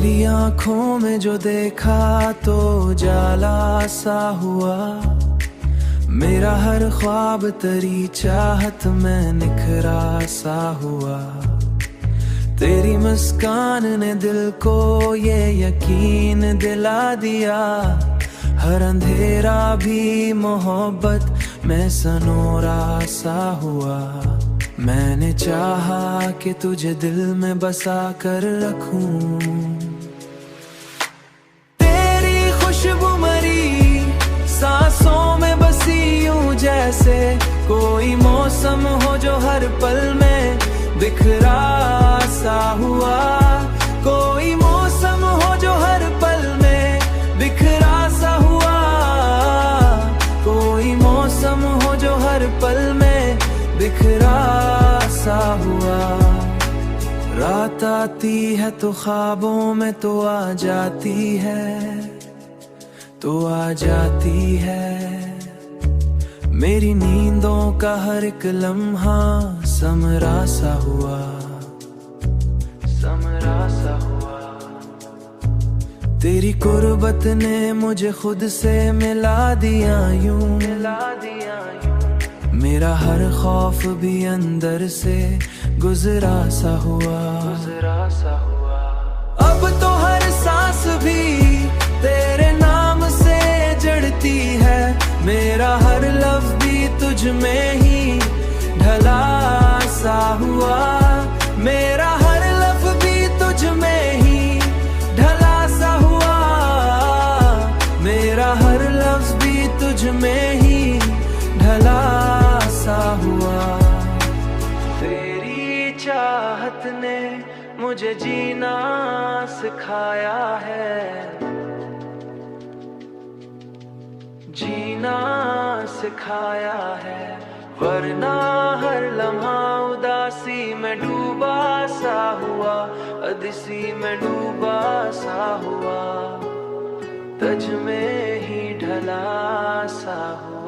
तेरी आंखों में जो देखा तो जाला सा हुआ, मेरा हर ख्वाब तेरी चाहत में निखरा सा हुआ। तेरी मुस्कान ने दिल को ये यकीन दिला दिया, हर अंधेरा भी मोहब्बत में सनोरा सा हुआ। मैंने चाहा कि तुझे दिल में बसा कर रखूं, तेरी खुशबू मरी सांसों में बसी यूं जैसे कोई मौसम हो जो हर पल में बिखरा सा हुआ। कोई मौसम हो जो हर पल में बिखरा सा हुआ, कोई मौसम हो जो हर पल में बिखरा सा हुआ। रात आती है तो ख्वाबों में तो आ जाती है, तो आ जाती है। मेरी नींदों का हर एक लम्हा समरा सा हुआ, समरा सा हुआ। तेरी कुर्बत ने मुझे खुद से मिला दिया यूं, मिला दिया यूं। मेरा हर खौफ भी अंदर से गुजरा सा हुआ, गुजरा सा हुआ। अब तो हर सांस भी तेरे नाम से जड़ती है, मेरा हर लफ्ज भी तुझ में ही ढला सा हुआ। मेरा हर लफ्ज भी तुझ में ही ढला सा हुआ, मेरा हर लफ्ज भी तुझ में ही ढला सा हुआ। तेरी चाहत ने मुझे जीना सिखाया है, जीना सिखाया है। वरना हर लम्हा उदासी में डूबा सा हुआ, अदसी में डूबा सा हुआ, तज में ही ढला सा हुआ।